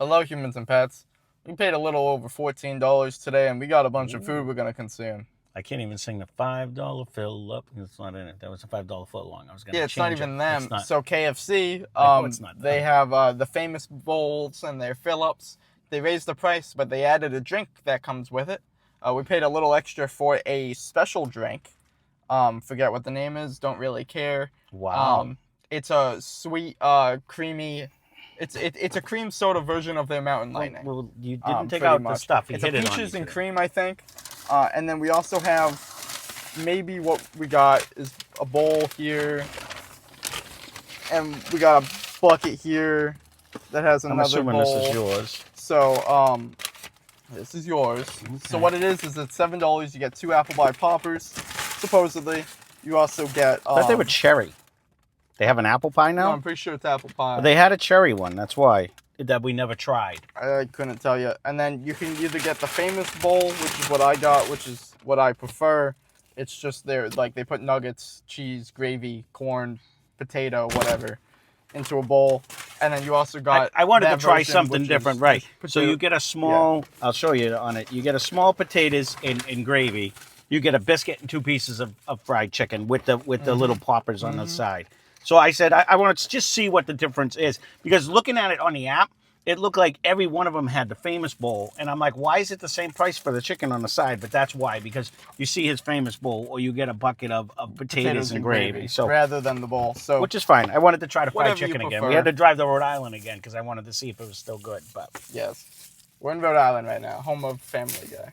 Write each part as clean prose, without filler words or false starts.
Hello, humans and pets. We paid a little over $14 today, and we got a bunch of food we're gonna consume. I can't even sing the $5 fill up. It's not in it. That was a $5 foot long. I was gonna Yeah, it's not change even it. them. It's not. So KFC, know it's not they them. have the famous bowls and their fill-ups. They raised the price, but they added a drink that comes with it. We paid a little extra for a special drink. Forget what the name is. Don't really care. Wow. It's a sweet, creamy. It's a cream soda version of their Mountain Lightning. Well, you didn't take pretty out much. the stuff. You It's a hit it on peaches you and today. cream, I think. And then we also have maybe what we got is a bowl here, and we got a bucket here that has another I'm assuming bowl. this is yours. So this is yours. Okay. So what it is it's $7. You get 2 apple pie poppers. Supposedly, you also get. I thought they were cherry. They have an apple pie No, now? I'm pretty sure it's apple pie. But they had a cherry one. That's why. That we never tried. I couldn't tell you. And then you can either get the famous bowl, which is what I got, which is what I prefer. It's just they put nuggets, cheese, gravy, corn, potato, whatever, into a bowl. And then you also got. I wanted to that try version, something which different, is right? potato- So you get a small. Yeah. I'll show you on it. You get a small potatoes in gravy. You get a biscuit and 2 pieces of fried chicken with the little poppers on the side. So I said I want to just see what the difference is, because looking at it on the app, it looked like every one of them had the famous bowl, and I'm like, why is it the same price for the chicken on the side? But that's why, because you see his famous bowl, or you get a bucket of potatoes and gravy. So rather than the bowl, so which is fine. I wanted to try the fried Whatever you chicken again. prefer. We had to drive to Rhode Island again because I wanted to see if it was still good. But yes, we're in Rhode Island right now, home of Family Guy.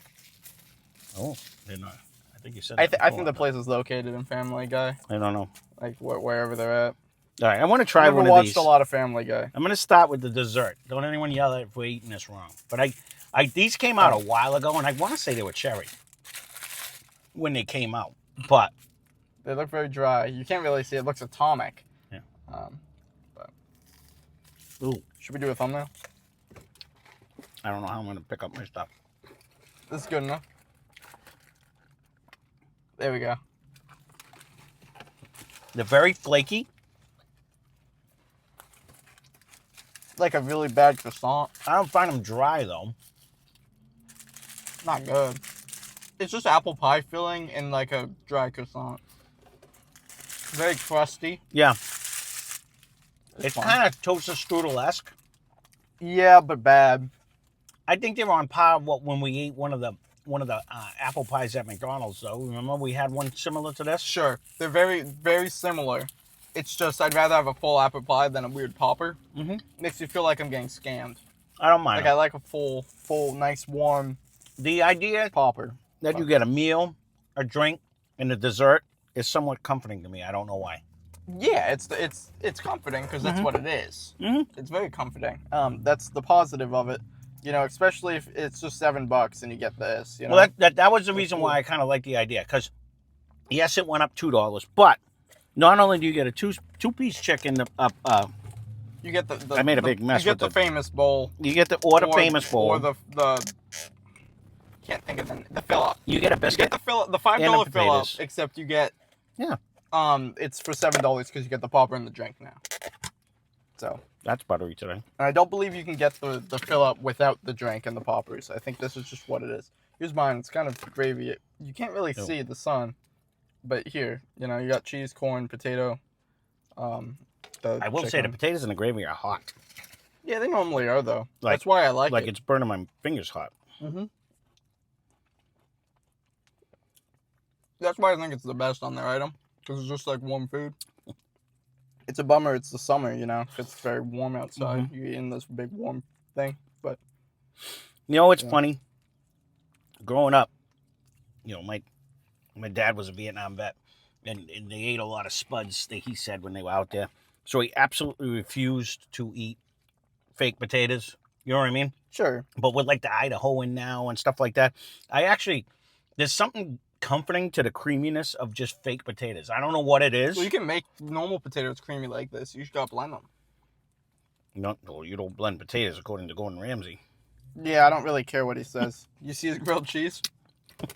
oh, didn't I? I think you said. I think the place is located in Family Guy, I don't know. like wherever they're at. All right, I want to try I've one never of watched these. a lot of Family Guy. I'm going to start with the dessert. Don't anyone yell at if we're eating this wrong. But these came out a while ago, and I want to say they were cherry when they came out. But They look very dry. You can't really see. It looks atomic. yeah. But Ooh, should we do a thumbnail? I don't know how I'm going to pick up my stuff. This is good enough. There we go. They're very flaky. Like a really bad croissant. I don't find them dry, though. Not good. It's just apple pie filling in like a dry croissant. Very crusty. Yeah. It's fine. kind of toaster strudel-esque. Yeah, but bad. I think they're on par with when we ate one of the apple pies at McDonald's, though. Remember we had one similar to this? Sure. They're very, very similar. It's just I'd rather have a full apple pie than a weird popper. Mm-hmm. Makes me feel like I'm getting scammed. I don't mind. Like I like a full, nice, warm The idea popper. that you get a meal, a drink, and a dessert is somewhat comforting to me. I don't know why. Yeah, it's comforting because that's what it is. Mm-hmm. It's very comforting. That's the positive of it. You know, especially if it's just $7 and you get this. You know? Well, that was the reason why I kind of like the idea, because yes, it went up $2, but not only do you get a two-piece chicken, you get the I made a big mess You get with the it. famous bowl. You get the famous bowl, or the can't think of the fill up. you get a You biscuit. get the $5 And the fill up, potatoes. except you get Yeah, it's for $7 because you get the popper and the drink now. So, that's buttery today. and I don't believe you can get the fill up without the drink and the poppers. I think this is just what it is. Here's mine. It's kind of gravy. You can't really see the sun, but here, you know, you got cheese, corn, potato. I will say the potatoes and the gravy are hot. Yeah, they normally are though. Like- That's why I like it. It's burning my fingers hot. Mm-hmm. That's why I think it's the best on their item, because it's just like warm food. It's a bummer. It's the summer, you know. It's very warm outside. You're eating this big warm thing, but You know, it's funny. Growing up, you know, my dad was a Vietnam vet, and they ate a lot of spuds, that he said, when they were out there. So he absolutely refused to eat fake potatoes. You know what I mean? sure. But with like the Idahoan now and stuff like that, there's something comforting to the creaminess of just fake potatoes. I don't know what it is. Well, you can make normal potatoes creamy like this. You just gotta blend them. No, you don't blend potatoes according to Gordon Ramsay. Yeah, I don't really care what he says. You see his grilled cheese?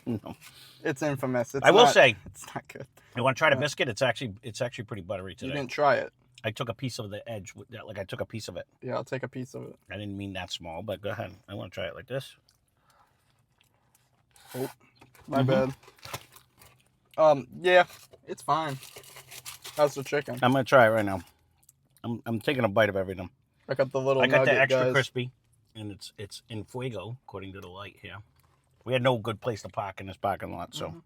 No. It's infamous. I will say, it's not good. you want to try the biscuit? It's actually pretty buttery You today. didn't try it. I took a piece of the edge. Like I took a piece of it. Yeah, I'll take a piece of it. I didn't mean that small, but go ahead. I want to try it like this. Oh, my bad. Yeah, it's fine. How's the chicken? I'm gonna try it right now. I'm taking a bite of everything. I got the little. I got nugget, the extra guys. crispy, and it's in fuego according to the light here. We had no good place to park in this parking lot, so.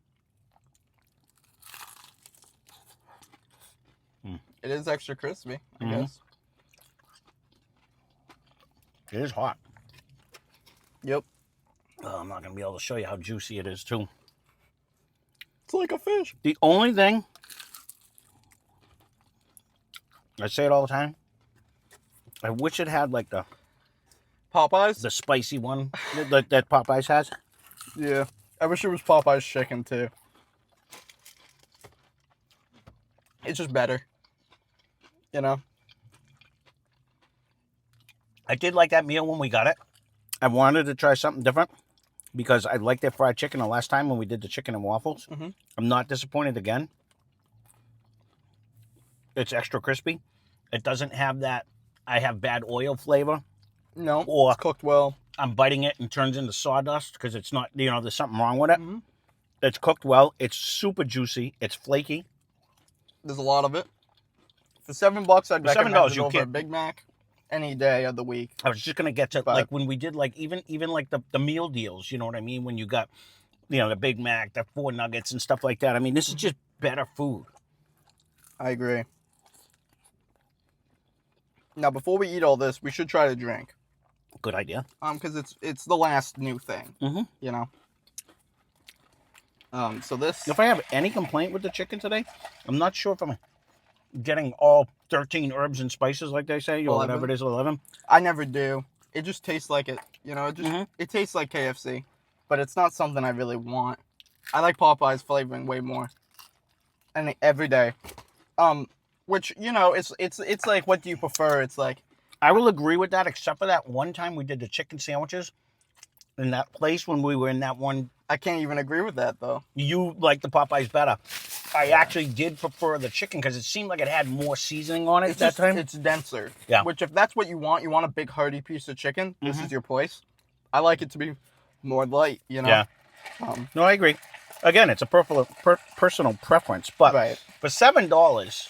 It is extra crispy, I guess. It is hot. Yep. Oh, I'm not gonna be able to show you how juicy it is too. It's like a fish. The only thing, I say it all the time, I wish it had like the Popeyes? spicy one that Popeyes has. Yeah. I wish it was Popeye's chicken too. It's just better. You know? I did like that meal when we got it. I wanted to try something different because I liked their fried chicken the last time when we did the chicken and waffles. I'm not disappointed again. It's extra crispy. It doesn't have that I have bad oil flavor. No, Or it's cooked well. I'm biting it and turns into sawdust because it's not, there's something wrong with it. It's cooked well. It's super juicy. It's flaky. There's a lot of it. For $7, I'd recommend $7, it you over a can't- Big Mac any day of the week. I was just gonna get to But- like when we did like even like the meal deals, you know what I mean? When you got the Big Mac, the 4 nuggets and stuff like that. I mean, this is just better food. I agree. Now, before we eat all this, we should try to drink. Good idea. Because it's the last new thing. Mhm. You know. So this. If I have any complaint with the chicken today, I'm not sure if I'm getting all 13 herbs and spices like they say, or 11. whatever it is, 11. I never do. It just tastes like it. You know, it tastes like KFC, but it's not something I really want. I like Popeye's flavoring way more. And every day. Which, it's like, what do you prefer? It's like, I will agree with that, except for that one time we did the chicken sandwiches in that place when we were in that one. I can't even agree with that, though. You like the Popeyes better. I actually did prefer the chicken because it seemed like it had more seasoning on it It's that time. It's denser. Yeah. Which, if that's what you want a big hearty piece of chicken, this is your place. I like it to be more light, Yeah. Um, No, I agree. Again, it's a personal preference, but Right. for $7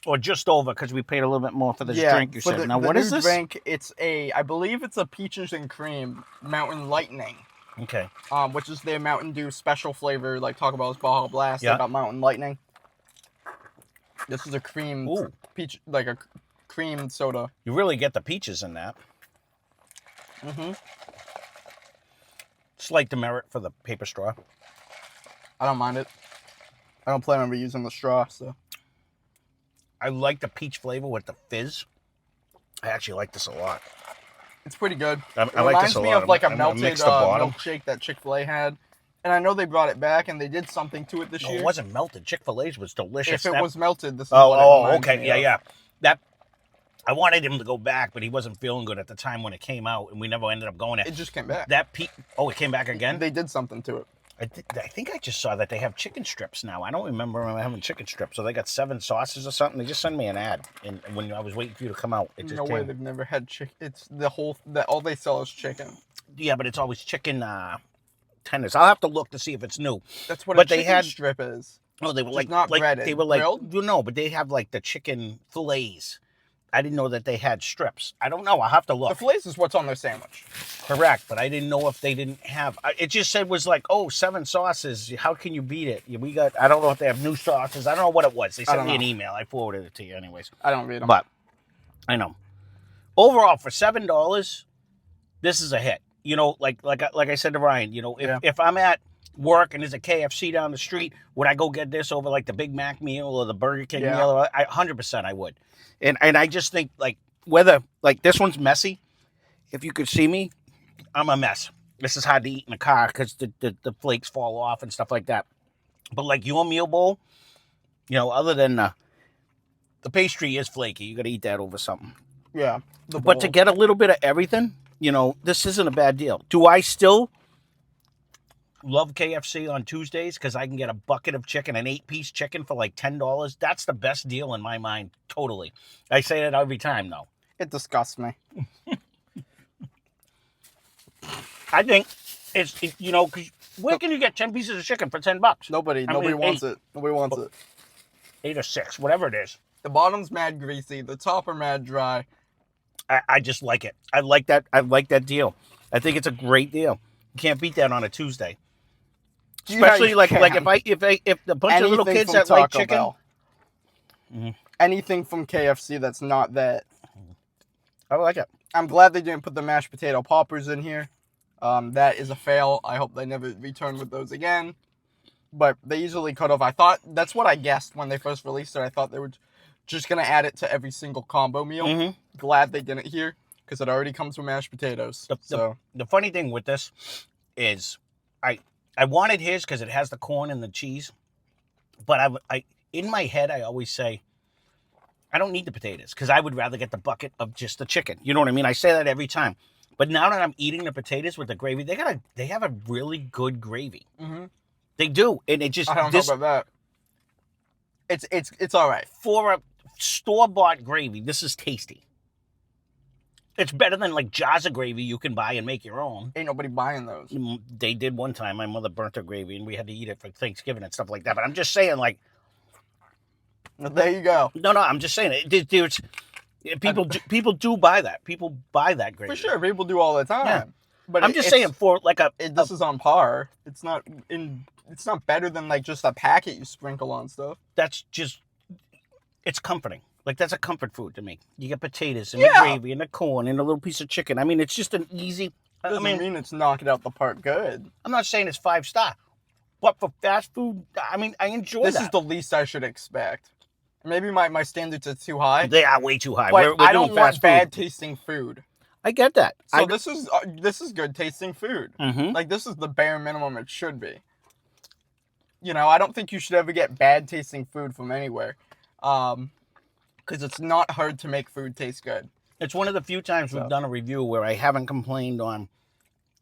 or just over, because we paid a little bit more for this drink. You for said. Now, the what new is this? drink, I believe it's a peaches and cream Mountain Lightning. Okay. Which is their Mountain Dew special flavor, like Taco Bell's Baja Blast. Yeah. They got Mountain Lightning. This is a cream peach, like a cream soda. You really get the peaches in that. Slight demerit for the paper straw. I don't mind it. I don't plan on reusing the straw, so. I like the peach flavor with the fizz. I actually like this a lot. It's pretty good. I It like reminds this a me lot. of like a I'm gonna melted mix the bottom. milkshake that Chick-fil-A had. And I know they brought it back and they did something to it this No, year. it wasn't melted. Chick-fil-A's was delicious. If it was melted, this is Oh, what it reminds okay. me Yeah, of. yeah. That I wanted him to go back, but he wasn't feeling good at the time when it came out, and we never ended up going there. It just came back. It came back again? They did something to it. I think I just saw that they have chicken strips now. I don't remember having chicken strips. So they got 7 sauces or something. They just sent me an ad, and when I was waiting for you to come out, it just No came. way they've never had chicken. It's all they sell is chicken. Yeah, but it's always chicken tenders. I'll have to look to see if it's new. That's what But a they chicken had- strip is. Oh, they were Just like not breaded, They were like grilled? no, but they have like the chicken fillets. I didn't know that they had strips. I don't know. I'll have to look. The fillets is what's on their sandwich. Correct, but I didn't know if they didn't have. It just said was like, 7 sauces. How can you beat it? We got. I don't know if they have new sauces. I don't know what it was. They sent don't me an know. email. I forwarded it to you, anyways. I don't read them. But I know. Overall, for $7, this is a hit. Like I said to Ryan. If I'm at work and there's a KFC down the street, would I go get this over like the Big Mac meal or the Burger King Yeah. meal? 100% I would. And I just think like whether like this one's messy. If you could see me, I'm a mess. This is hard to eat in the car because the flakes fall off and stuff like that. But like your meal bowl, other than the pastry is flaky. You got to eat that over something. Yeah. But to get a little bit of everything, this isn't a bad deal. Do I still love KFC on Tuesdays because I can get a bucket of chicken, an 8-piece chicken for like $10. That's the best deal in my mind, totally. I say that every time, though. It disgusts me. I think because where can you get 10 pieces of chicken for $10? Nobody wants it. Nobody wants it. 8 or 6, whatever it is. The bottom's mad greasy. The top are mad dry. I just like it. I like that. I like that deal. I think it's a great deal. You can't beat that on a Tuesday. Especially Yeah, like if the bunch of little kids that like chicken. Mm-hmm. Anything from KFC that's not that. I like it. I'm glad they didn't put the mashed potato poppers in here. That is a fail. I hope they never return with those again. But they easily could have. I thought that's what I guessed when they first released it. I thought they were just gonna add it to every single combo meal. Mm-hmm. Glad they didn't here because it already comes with mashed potatoes. The funny thing with this is, I wanted his because it has the corn and the cheese, but I in my head I always say I don't need the potatoes because I would rather get the bucket of just the chicken. You know what I mean? I say that every time. But now that I'm eating the potatoes with the gravy, they have a really good gravy. Mm-hmm. They do, and it just I don't know about that. It's all right for a store-bought gravy. This is tasty. It's better than like jars of gravy you can buy and make your own. Ain't nobody buying those. They did one time. My mother burnt her gravy, and we had to eat it for Thanksgiving and stuff like that. But I'm just saying, like, there you go. No, I'm just saying people do buy that. People buy that gravy for sure. People do all the time. Yeah. But I'm just saying for like this is on par. It's not better than like just a packet you sprinkle on stuff. It's comforting. Like that's a comfort food to me. You get potatoes and the gravy and the corn and a little piece of chicken. I mean, it's just an easy. Doesn't mean it's knocking out the park good. I'm not saying it's 5-star, but for fast food, I mean, I enjoy this. This is the least I should expect. Maybe my standards are too high. They are way too high. But I don't want bad tasting food. I get that. So this is good tasting food. Mm-hmm. Like this is the bare minimum it should be. You know, I don't think you should ever get bad tasting food from anywhere, because it's not hard to make food taste good. It's one of the few times we've done a review where I haven't complained on,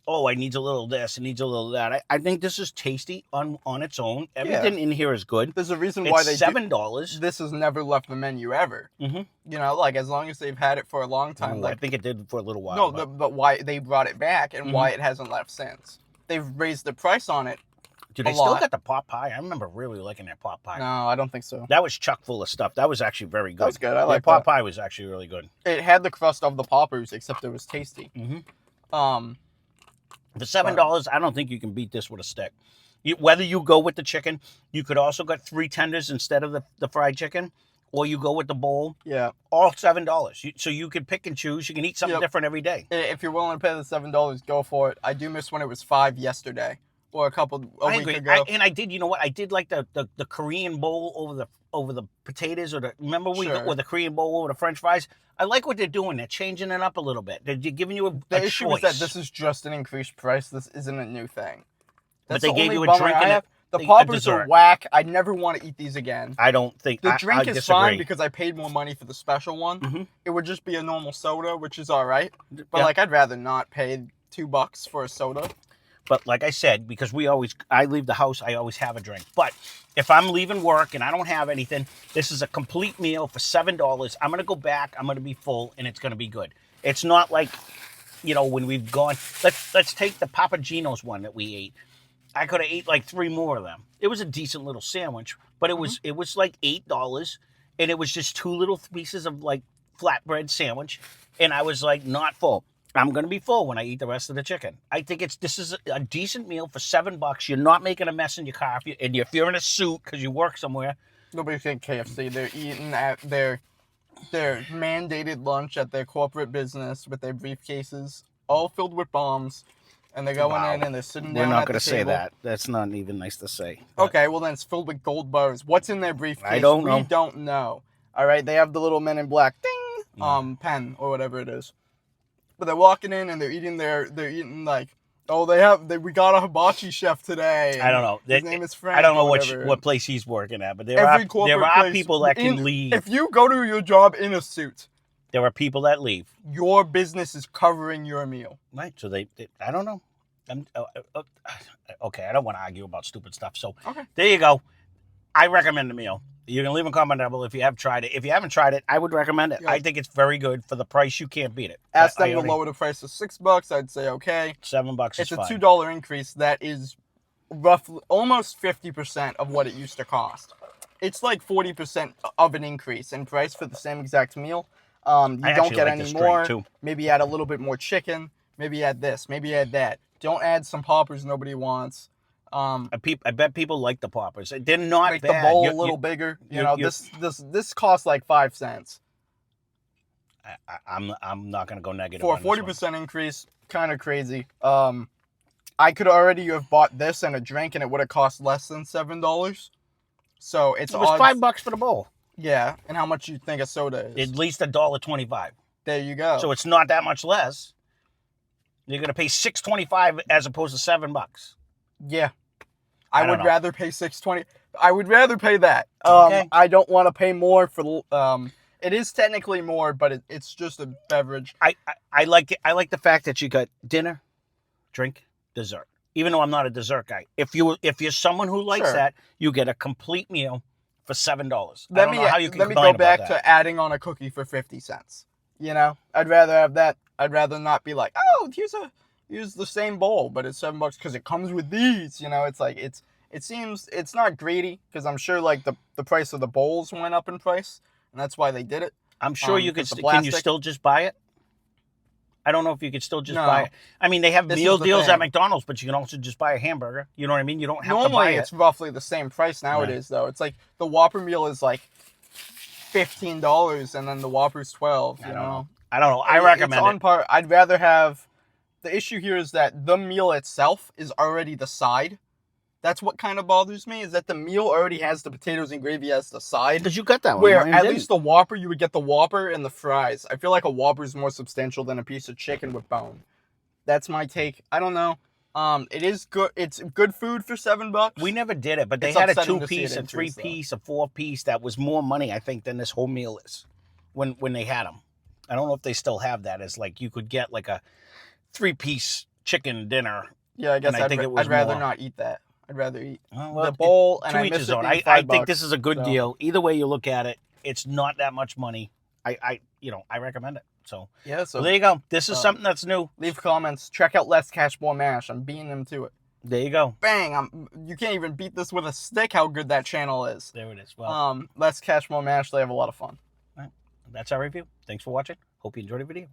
oh, I need a little this, it needs a little that. I think this is tasty on its own. Everything in here is good. There's a reason why it's $7. This has never left the menu ever. Mm-hmm. You know, like as long as they've had it for a long time. I think it did for a little while. No, but why they brought it back and why it hasn't left since. They've raised the price on it. Do they still got the pot pie? I remember really liking that pot pie. No, I don't think so. That was chock full of stuff. That was actually very good. That was good. I like pot pie was actually really good. It had the crust of the poppers, except it was tasty. Mm-hmm. For $7, I don't think you can beat this with a stick. Whether you go with the chicken, you could also get 3 tenders instead of the fried chicken, or you go with the bowl. Yeah. All $7. So you can pick and choose. You can eat something different every day. If you're willing to pay the $7, go for it. I do miss when it was $5 yesterday. Or a week ago. I did. You know what? I did like the Korean bowl over the potatoes, or or the Korean bowl over the French fries. I like what they're doing. They're changing it up a little bit. They're giving you the issue choice. Is that this is just an increased price. This isn't a new thing. That's but they gave you a drink. The poppers are whack. I never want to eat these again. I don't think the drink is fine because I paid more money for the special one. Mm-hmm. It would just be a normal soda, which is all right. But like, I'd rather not pay $2 for a soda. But like I said, because I leave the house, I always have a drink. But if I'm leaving work and I don't have anything, this is a complete meal for $7. I'm going to go back, I'm going to be full, and it's going to be good. It's not like, when we've gone, let's take the Papa Gino's one that we ate. I could have ate like 3 more of them. It was a decent little sandwich, but it was like $8, and it was just 2 little pieces of like flatbread sandwich, and I was like not full. I'm going to be full when I eat the rest of the chicken. I think this is a decent meal for $7. You're not making a mess in your car. If you're in a suit because you work somewhere. Nobody's getting KFC. They're eating at their mandated lunch at their corporate business with their briefcases, all filled with bombs. And they're going in and they're sitting down. We're not going to say that. That's not even nice to say. But. Okay, well then it's filled with gold bars. What's in their briefcase? I don't know. We don't know. All right, they have the little Men in Black ding pen or whatever it is. But they're walking in and they're eating like, we got a hibachi chef today. I don't know. His name is Frank. I don't know what place he's working at, but there are people that can leave. If you go to your job in a suit, there are people that leave. Your business is covering your meal. Right. So I don't know. Okay, I don't want to argue about stupid stuff. So Okay. there you go. I recommend the meal. You can leave a comment down below if you have tried it. If you haven't tried it, I would recommend it. Yeah. I think it's very good for the price. You can't beat it. Ask I them to already- lower the price to $6. I'd say okay. $7 is It's a fine. $2 increase. That is roughly almost 50% of what it used to cost. It's like 40% of an increase in price for the same exact meal. You I don't actually get like any this more. drink, too. Maybe add a little bit more chicken. Maybe add this. Maybe add that. Don't add some poppers nobody wants. I bet people like the poppers. They're not Make bad. the bowl a little bigger. You know, this costs like 5 cents. I'm not gonna go negative For a on this one. 40% increase, kind of crazy. I could already have bought this and a drink, and it would have cost less than $7. So it's It was odds. $5 for the bowl. Yeah, and how much you think a soda is? At least $1.25. There you go. So it's not that much less. You're gonna pay $6.25 as opposed to $7. Yeah, I I don't would know. rather pay $6.20. I would rather pay that. Okay. I don't want to pay more for. It is technically more, but it's just a beverage. I like it. I like the fact that you got dinner, drink, dessert. Even though I'm not a dessert guy, if you're someone who likes Sure. that, you get a complete meal for $7. I Let don't me know how you can let me complain go back about that. to adding on a cookie for 50 cents. You know, I'd rather have that. I'd rather not be like, oh, here's the same bowl, but it's $7 because it comes with these. You know, it's like it seems it's not greedy because I'm sure like the price of the bowls went up in price, and that's why they did it. I'm sure you could. because the Can you plastic- still just buy it? I don't know if you could still just No. buy it. I mean, they have This meal is the deals at thing. McDonald's, but you can also just buy a hamburger. You know what I mean? You don't have to buy Normally, it. it's roughly the same price nowadays, though. It's like the Whopper meal is like $15, and then the Whopper's $12. You know, I don't know. I It's recommend on it. par. I'd rather have. The issue here is that the meal itself is already the side. That's what kind of bothers me, is that the meal already has the potatoes and gravy as the side. Because you got that one. Where Mine at didn't. least the Whopper, you would get the Whopper and the fries. I feel like a Whopper is more substantial than a piece of chicken with bone. That's my take. I don't know. It is good. It's good food for $7. We never did it, but they It's had a upsetting to see it 2-piece, a increase, 3-piece, a 4-piece that was more money, I think, than this whole meal is when they had them. I don't know if they still have that. As like you could get like a 3-piece chicken dinner. Yeah, I guess And I think it was I'd rather more. not eat that. I'd rather eat Well, the bowl, and to I each miss his it own. being I $5, think this is a good so. deal. Either way you look at it, it's not that much money. I recommend it. So, Yeah, so there you go. This is something that's new. leave comments. Check out Less Cash More Mash. I'm beating them to it. There you go. Bang! You can't even beat this with a stick. How good that channel is. There it is. Well, Less Cash More Mash. They have a lot of fun. that's our review. Thanks for watching. Hope you enjoyed the video.